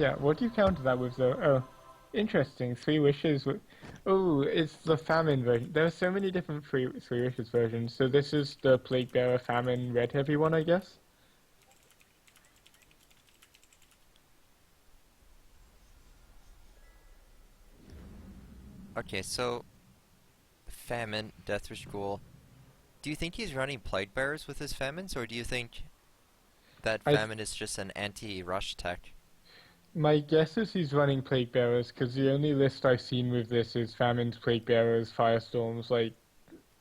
Yeah, what do you counter that with though? Oh, interesting. Three wishes. Oh, it's the famine version. There are so many different three wishes versions. So this is the plague bearer famine red heavy one, I guess. Okay, so famine, Deathwish Ghoul. Do you think he's running plague bearers with his famines, or do you think that I famine is just an anti-rush tech? My guess is he's running plague bearers because the only list I've seen with this is famines, plague bearers, firestorms. Like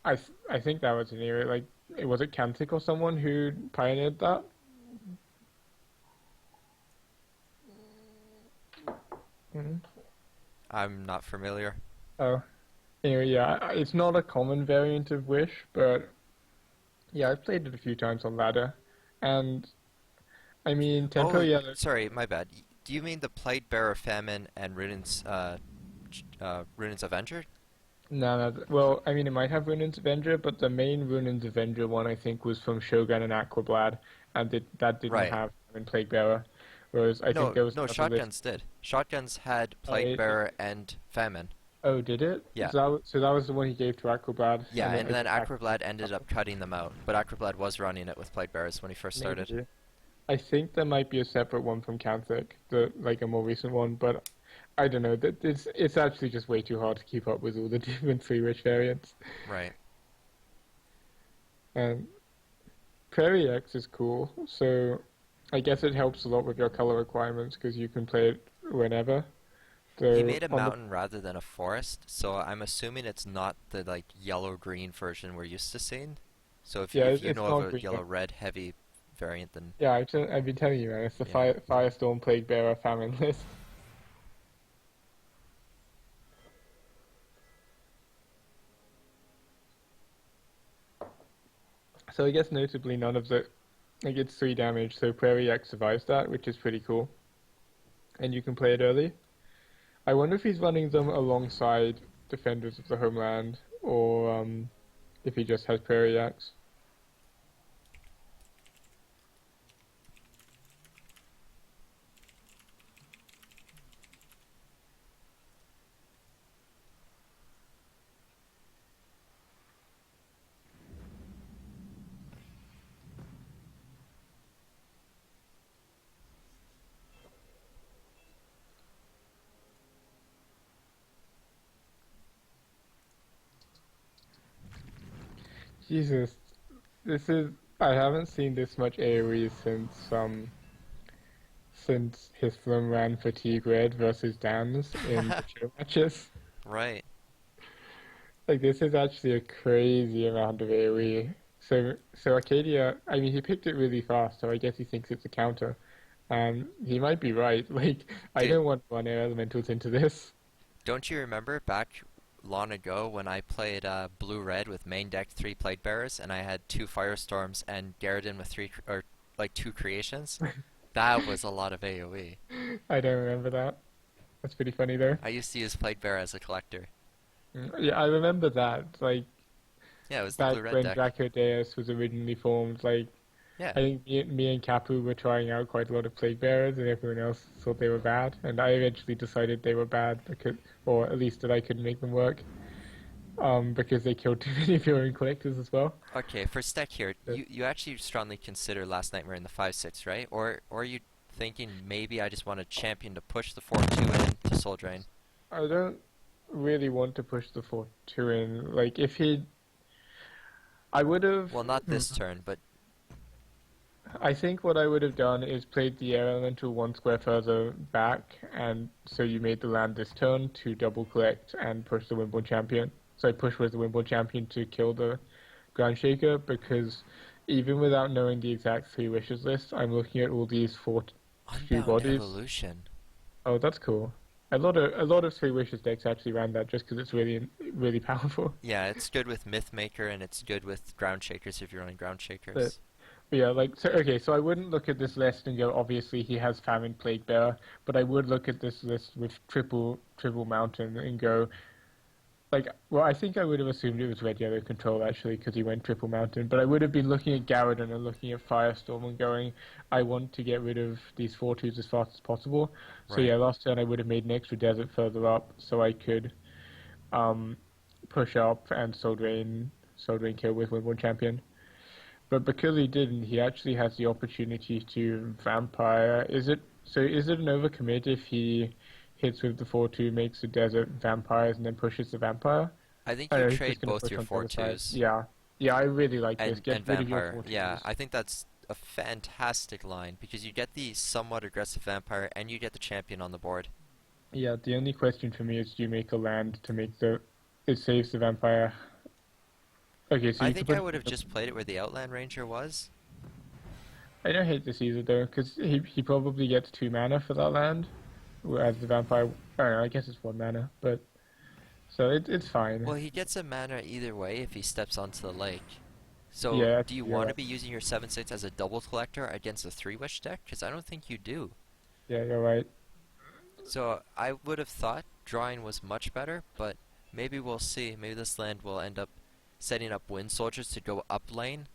I think that was an era. Like was it Kantic or someone who pioneered that? Mhm. I'm not familiar. Oh, anyway, yeah, it's not a common variant of Wish, but yeah, I've played it a few times on ladder, and I mean tempo Oh, yellow. sorry, my bad. Do you mean the plague bearer famine and Runin's Avenger? No, no. Well, I mean it might have Runin's Avenger, but the main Runin's Avenger one I think was from Shogun and Aquablad, and that didn't Right. have Famine Plague Bearer. Whereas I think No, there was no, another list. shotguns did. Shotguns had plague bearer and famine. Oh, did it? Yeah. So that was the one he gave to Aquablad, Yeah, and then and I then think Acroblad ended up cutting them out, but Acroblad was running it with plague bearers when he first started. maybe. I think there might be a separate one from Kanthic, the like a more recent one, but I don't know. That it's actually just way too hard to keep up with all the different three wish variants. Right. And Prairie X is cool, so I guess it helps a lot with your color requirements because you can play it whenever. He So made a on the mountain rather than a forest, so I'm assuming it's not the like yellow-green version we're used to seeing. So yeah, if you it's know of not a green. yellow-red heavy variant, then Yeah, I've been telling you, man. It's the yeah. Firestorm Plague Bearer Famine list. So I guess notably none of the like it's 3 damage, so Prairie X survives that, which is pretty cool. And you can play it early. I wonder if he's running them alongside Defenders of the Homeland, or if he just has Prairie X. Jesus, this is I haven't seen this much AoE since Hislam ran Fatigue Red versus Dams in the show matches. Right. Like this is actually a crazy amount of AoE. So Acadia, I mean, he picked it really fast, so I guess he thinks it's a counter. And he might be right. Like, I Dude, don't want to run air elementals into this. don't you remember back long ago when I played blue-red with main deck 3 plague bearers and I had 2 firestorms and Garridan with or like 2 creations? That was a lot of AoE. I don't remember that. That's pretty funny though. I used to use plague bearer as a collector. Yeah, I remember that. Like Yeah, it was the back blue-red when deck. Dracodeus was originally formed, like Yeah. I think me and Kapu were trying out quite a lot of plague bearers, and everyone else thought they were bad. And I eventually decided they were bad because, or at least that I couldn't make them work. Because they killed too many of your own collectors as well. Okay, for Stek here, But you actually strongly consider Last Nightmare in the 5/6, right? Or are you thinking maybe I just want a champion to push the 4-2 in to Soul Drain? I don't really want to push the 4-2 in. Like, if he. I would have. Well, not this turn, but I think what I would have done is played the air elemental 1 square further back, and so you made the land this turn to double collect and push the Wimborne champion. So I push with the Wimborne champion to kill the Ground Shaker because even without knowing the exact three wishes list, I'm looking at all these 4-2 Unbound bodies. Evolution. Oh, that's cool. A lot of three wishes decks actually ran that just because it's really powerful. Yeah, it's good with Mythmaker and it's good with Ground Shakers if you're running Ground But, Shakers. but yeah, like so. Okay, so I wouldn't look at this list and go, obviously he has Famine Plague Bearer, but I would look at this list with triple Mountain and go, like, well, I think I would have assumed it was red yellow control actually because he went triple mountain, but I would have been looking at Garradon and looking at Firestorm and going, I want to get rid of these 4-2s as fast as possible. So Right. yeah, last turn I would have made an extra desert further up so I could um push up and Soul Drain kill with Win Champion. But because he didn't, he actually has the opportunity to Vampire. Is it an overcommit if he hits with the 4-2, makes the desert vampires, and then pushes the vampire? I think I you know he's just trade going to both push your on the four other side. twos Yeah. Yeah, I really like this. Get and rid of your vampire. Yeah, 4-2s. I think that's a fantastic line because you get the somewhat aggressive vampire and you get the champion on the board. Yeah, the only question for me is do you make a land to make the... It saves the vampire. Okay, so I you could think I put... would have just played it where the Outland Ranger was. I don't hate this either, though, because he probably gets 2 mana for that land, whereas the vampire... I don't know, I guess it's 1 mana, but... So it's fine. Well, he gets a mana either way if he steps onto the lake. So, Yeah, do you you're want to right. be using your 7/6 as a double collector against a 3-wish deck? Because I don't think you do. Yeah, you're right. So, I would have thought drawing was much better, but maybe we'll see. Maybe this land will end up setting up Wind Soldiers to go up lane,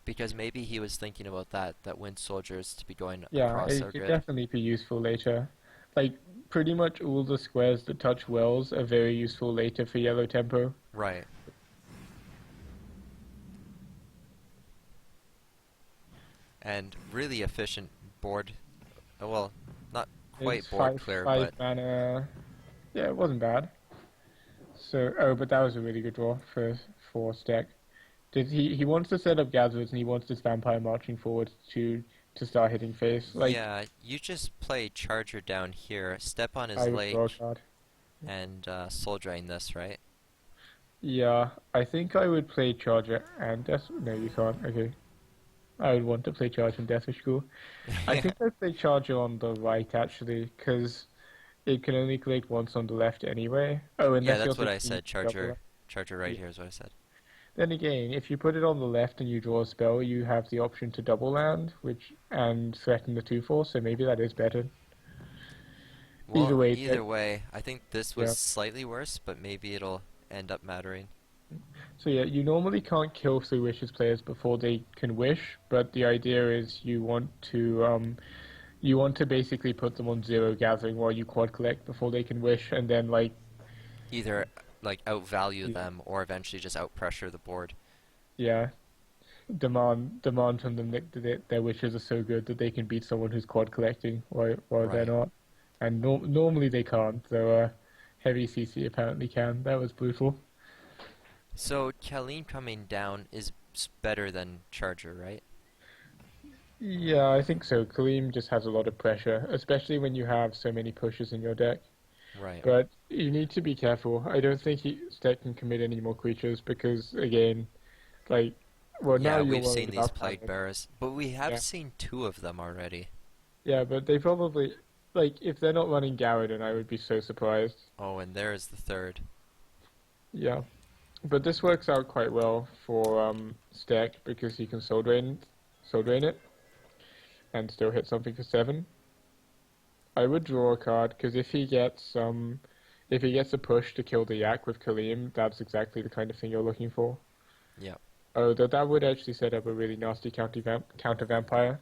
because maybe he was thinking about that Wind Soldiers to be going Yeah, across it our could grid. definitely be useful later. Like, pretty much all the squares that touch wells are very useful later for yellow tempo. Right. And really efficient board. Well, not It's quite board clear, five but mana. Yeah, it wasn't bad. So, oh, but that was a really good draw for Stek. Did he wants to set up gatherers and he wants this vampire marching forward to start hitting face. Like, yeah, you just play Charger down here, step on his I would draw a lake, card. and Soul Drain this, right? Yeah, I think I would play Charger and Death. No, you can't. Okay. I would want to play Charger and Death Wish School. I Yeah. think I'd play Charger on the right actually, because it can only collect once on the left anyway. Oh, Yeah, unless you that's also what I choose said. double Charger, left. Charger right Yeah. here is what I said. Then again, if you put it on the left and you draw a spell, you have the option to double land, which and threaten the 2/4. So maybe that is better. Well, Either way, either way, I think this was yeah. slightly worse, but maybe it'll end up mattering. So yeah, you normally can't kill three wishes players before they can wish, but the idea is you want to basically put them on zero gathering while you quad collect before they can wish, and then like Either like outvalue yeah, them or eventually just outpressure the board. yeah demand from them that their wishes are so good that they can beat someone who's quad collecting while they're Right. not, and normally they can't. So heavy CC apparently can. That was brutal. So Kaleen coming down is better than Charger, right? Yeah, I think so. Kalim just has a lot of pressure, especially when you have so many pushes in your deck. Right. But you need to be careful. I don't think Stek can commit any more creatures because, again, like, well, now Yeah, you're we've seen worried these about plague Paladin. bearers, but we have Yeah, seen two of them already. yeah, but they probably, like, if they're not running Garradin, I would be so surprised. Oh, and there is the third. Yeah, but this works out quite well for Stek because he can Soul Drain it, and still hit something for 7. I would draw a card because if he gets a push to kill the Yak with Kalim, that's exactly the kind of thing you're looking for. Yeah. Oh, that would actually set up a really nasty counter vampire.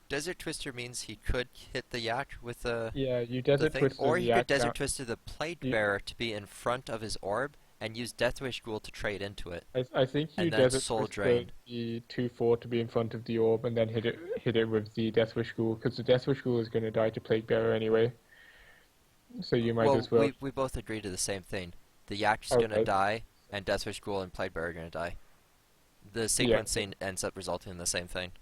Desert Twister means he could hit the Yak with Yeah, you the Desert thing, Twister or the he could Yak Desert down. Twister the Plague You, Bearer to be in front of his orb and use Deathwish Ghoul to trade into it, I think you and then Desert Soul Twister Drain. the 2/4 to be in front of the orb and then hit it with the Deathwish Ghoul because the Deathwish Ghoul is going to die to Plague Bearer anyway. So you might Well, as well. we both agree to the same thing. The Yak's gonna Okay. die, and Deathwish Ghoul and Plague Bearer are gonna die. The Yeah. sequencing ends up resulting in the same thing.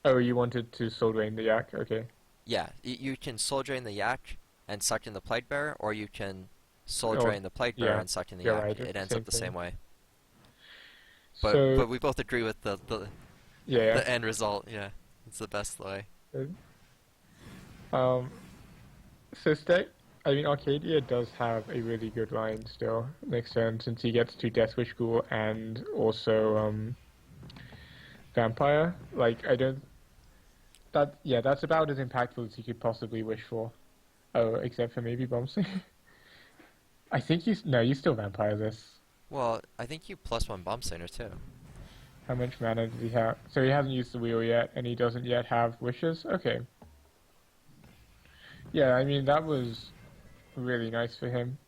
Oh, you wanted to Soul Drain the Yak? Okay. Yeah, you can Soul Drain the Yak and suck in the Plague Bearer, or you can Soul Oh, Drain the Plague Bearer yeah. and suck in the You're Yak. right. It's It the ends same up the same thing. way. So But we both agree with yeah. the end result. Yeah, it's the best way. Yeah. Um, so Stek, I mean, Arcadia does have a really good line still next turn since he gets to Death Wish Ghoul and also Vampire. Like, I don't. That yeah, that's about as impactful as he could possibly wish for. Oh, except for maybe Bombsy. I think you no, you still vampire this. Well, I think you plus one bomb singer too. How much mana does he have? So he hasn't used the wheel yet, and he doesn't yet have wishes. Okay. Yeah, I mean that was really nice for him.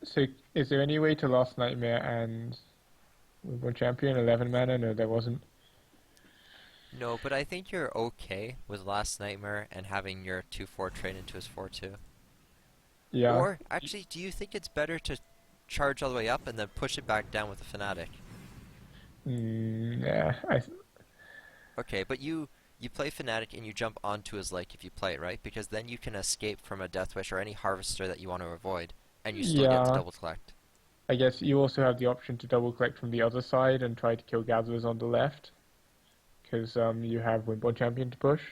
So, is there any way to Last Nightmare and World Champion 11 mana? No, there wasn't. No, but I think you're okay with Last Nightmare and having your 2/4 trade into his 4/2. Yeah. Or, actually, do you think it's better to charge all the way up and then push it back down with a Fanatic? Yeah. Okay, but you play Fanatic and you jump onto his lake if you play it, right? Because then you can escape from a Death Wish or any Harvester that you want to avoid, and you still get to Yeah. double collect. I guess you also have the option to double collect from the other side and try to kill gatherers on the left, because you have Windborn Champion to push.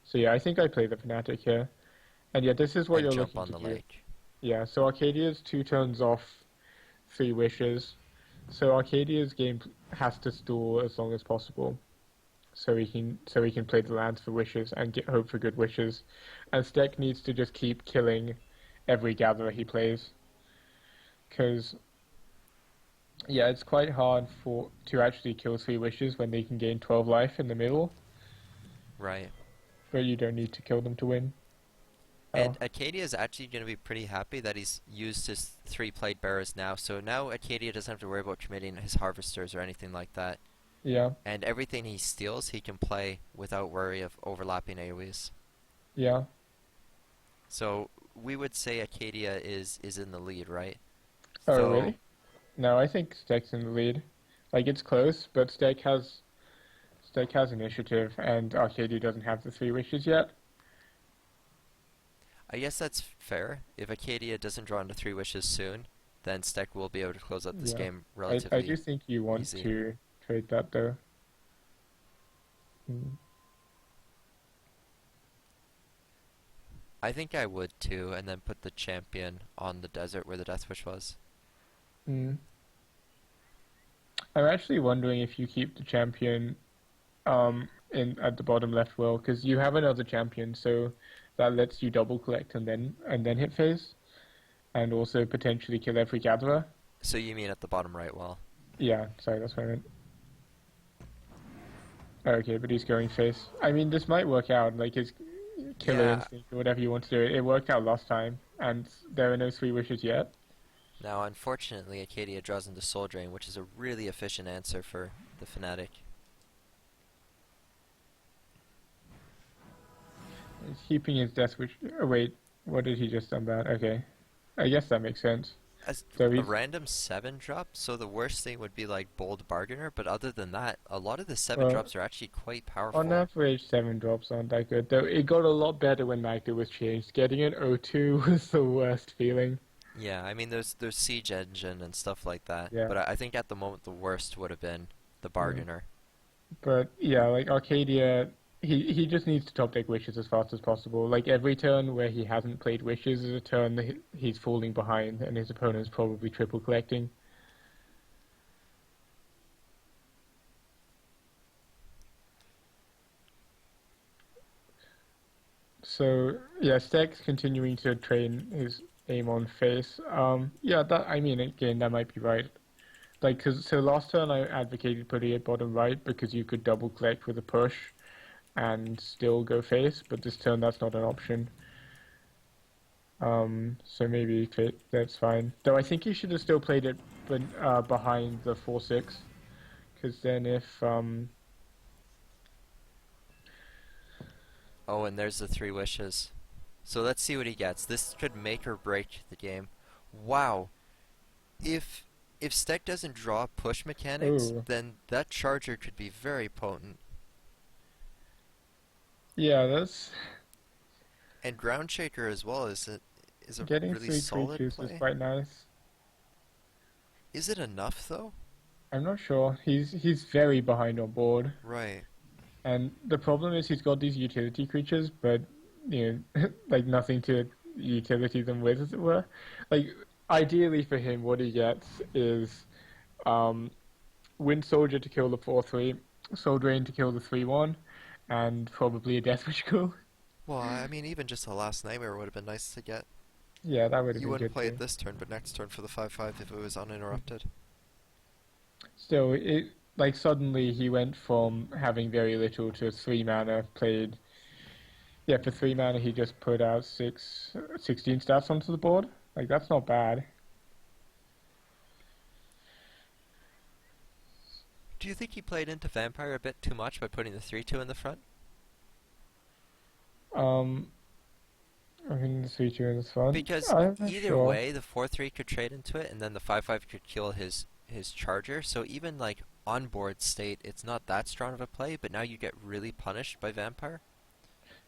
So yeah, I think I play the Fnatic here. And yeah, this is what And you're jump looking on to the do. lake. Yeah, so Arcadia's 2 turns off 3 wishes. So Arcadia's game has to stall as long as possible. So he can play the lands for wishes and get hope for good wishes. And Stek needs to just keep killing every gatherer he plays. Because yeah, it's quite hard for to actually kill 3 wishes when they can gain 12 life in the middle, Right. but you don't need to kill them to win. And Oh, Acadia is actually going to be pretty happy that he's used his 3 Plague Bearers now, so now Acadia doesn't have to worry about committing his Harvesters or anything like that. yeah, And everything he steals, he can play without worry of overlapping AoEs. yeah. So we would say Acadia is in the lead, right? Oh, Though, really? No, I think Stek's in the lead. Like it's close, but Stek has initiative, and Arcadia doesn't have the 3 wishes yet. I guess that's fair. If Acadia doesn't draw into 3 wishes soon, then Stek will be able to close out this Yeah, game I do relatively think you want easy. to trade that though. Mm. I think I would too, and then put the champion on the desert where the Death Wish was. Mm. I'm actually wondering if you keep the champion in at the bottom left well, because you have another champion, so that lets you double collect and then hit phase, and also potentially kill every gatherer. So you mean at the bottom right wall? Yeah, sorry, that's what I meant. Okay, but he's going face. I mean, this might work out, like his killer Yeah. instinct or whatever you want to do. It worked out last time, and there are no 3 wishes yet. Now, unfortunately, Acadia draws into Soul Drain, which is a really efficient answer for the Fnatic. He's keeping his death wish. Oh, wait, what did he just unban? Okay, I guess that makes sense. As So a he's random 7 drop, so the worst thing would be like Bold Bargainer, but other than that, a lot of the 7 well, drops are actually quite on powerful. average 7 drops aren't that good. Though it got a lot better when Magda was changed. Getting an O2 was the worst feeling. Yeah, I mean, there's Siege Engine and stuff like that, Yeah. but I think at the moment the worst would have been the Mm. Bargainer. But yeah, like Arcadia, he just needs to top deck wishes as fast as possible. Like every turn where he hasn't played wishes is a turn that he's falling behind, and his opponent's probably triple collecting. So yeah, Stek's continuing to train his aim on face. Yeah, that I mean again that might be right. Like, cause so last turn I advocated putting it bottom right because you could double collect with a push and still go face, but this turn that's not an option. So maybe that's fine. Though I think you should have still played it, but behind the 4/6, because then if Oh, and there's the 3 wishes. So let's see what he gets. This could make or break the game. Wow. If if Stek doesn't draw push mechanics, oh then that charger could be very potent. yeah, that's And Ground Shaker as well is a getting really three solid creatures is play. quite nice. Is it enough though? I'm not sure. He's very behind on board, Right. and the problem is he's got these utility creatures, but like nothing to utility them with, as it were. Like ideally for him, what he gets is um, Wind Soldier to kill the 4/3, Soul Drain to kill the 3/1, and probably a Death Wish Cool. Well, I mean, even just a Last Nightmare would have been nice to get. Yeah, that would have You been wouldn't good play it too. this turn, but next turn for the 5/5 if it was uninterrupted. Still, it like suddenly he went from having very little to 3 mana played. Yeah, for 3 mana he just put out 16 stats onto the board. Like that's not bad. Do you think he played into Vampire a bit too much by putting the 3/2 in the front? Um, I mean the 3/2 in the front. Because I'm not either sure. way, the 4/3 could trade into it, and then the 5/5 could kill his charger. So even like on board state, it's not that strong of a play. But now you get really punished by Vampire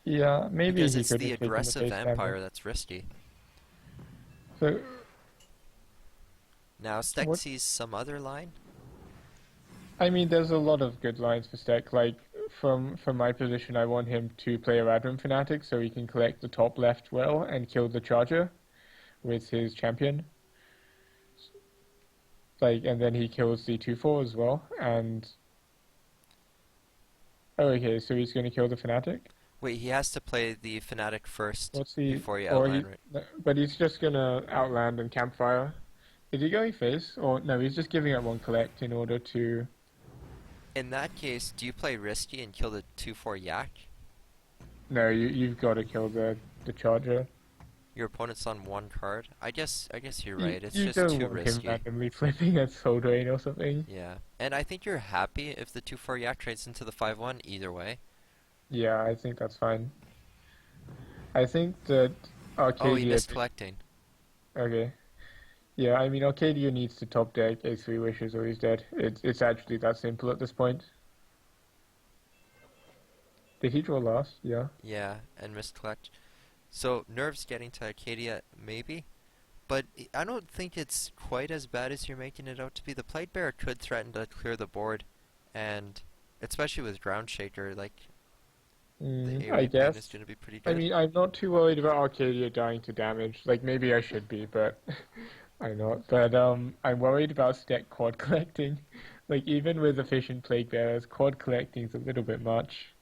Yeah, maybe because he it's could the have taken the aggressive face damage. Vampire that's risky. So Now Stek what? sees some other line. I mean, there's a lot of good lines for Stek. Like from my position, I want him to play a Radrim Fanatic so he can collect the top left well and kill the charger with his champion. Like, and then he kills the 2/4 as well. And oh, okay, so he's going to kill the Fanatic. Wait, he has to play the Fnatic first What's he? before you Or outline, he? right? But he's just gonna outland and campfire. Is he going face? Or no? He's just giving up one collect in order to. In that case, do you play risky and kill the 2/4 Yak? No, you've got to kill the charger. Your opponent's on one card. I guess you're You right. It's you just don't too want him risky. randomly flipping a Soul Drain or something. Yeah. And I think you're happy if the 2/4 Yak trades into the 5/1 either way. Yeah, I think that's fine. I think that Oh, he Arcadia. missed collecting. Okay. Yeah, I mean Arcadia needs to top deck A3 wishes or he's dead. It's actually that simple at this point. Did he draw last? Yeah. Yeah, and missed collect. So Nerves getting to Acadia, maybe? But I don't think it's quite as bad as you're making it out to be. The Plague Bearer could threaten to clear the board, and especially with Ground Shaker, like the I AoE ping is guess. going to be pretty I good. mean, I'm not too worried about Arcadia dying to damage. Like maybe I should be, but I'm not. But I'm worried about Stek quad collecting. Like even with efficient plague bearers, quad collecting is a little bit much.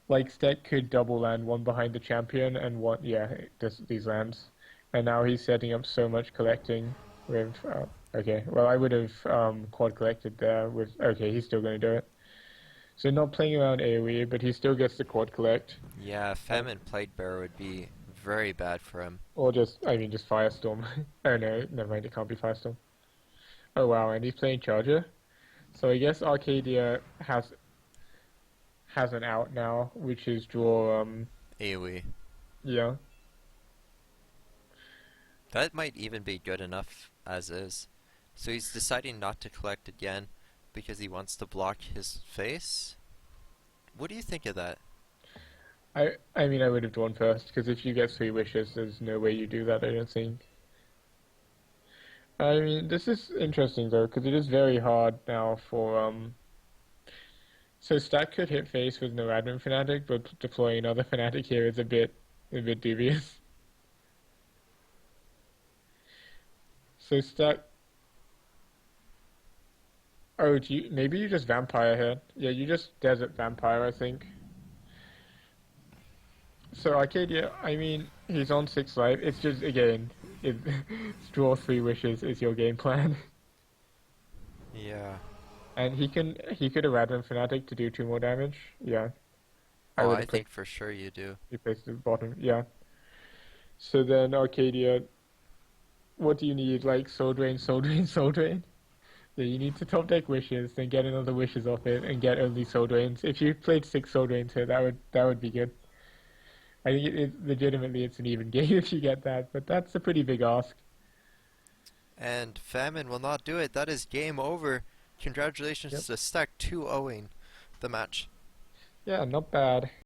Like Stek could double land one behind the champion and one, yeah, just these lands. And now he's setting up so much collecting with. Okay, well I would have quad collected there with. Okay, he's still going to do it. So not playing around AoE, but he still gets the quad collect. Yeah, Famine Plague Bearer would be very bad for him. Or just, I mean, just Firestorm. Oh no, never mind, it can't be Firestorm. Oh wow, and he's playing Charger. So I guess Arcadia has an out now, which is draw, AoE. yeah. That might even be good enough as is. So he's deciding not to collect again because he wants to block his face? What do you think of that? I mean, I would have drawn first, because if you get 3 wishes, there's no way you do that, I don't think. I mean, this is interesting though, because it is very hard now for, so Stack could hit face with no admin Fnatic, but deploying another Fnatic here is a bit dubious. So Stack. Oh, maybe you just Vampire here. Yeah, you just Desert Vampire, I think. So Arcadia, I mean, he's on 6 life. It's just again, draw 3 wishes is your game plan, Yeah. and he could have Advent Fnatic to do 2 more damage. Yeah, I Oh, would I have played think for sure you do. replaced the bottom. Yeah. So then Arcadia, what do you need? Like Soul Drain, Soul Drain, Soul Drain. Yeah, you need to top deck wishes, then get another wishes off it, and get only Soul Drains. If you played 6 Soul Drains here, that would be good. I think legitimately it's an even game if you get that, but that's a pretty big ask. And Famine will not do it. That is game over. Yep. Congratulations to Stack 2-0ing the match. Yeah, not bad.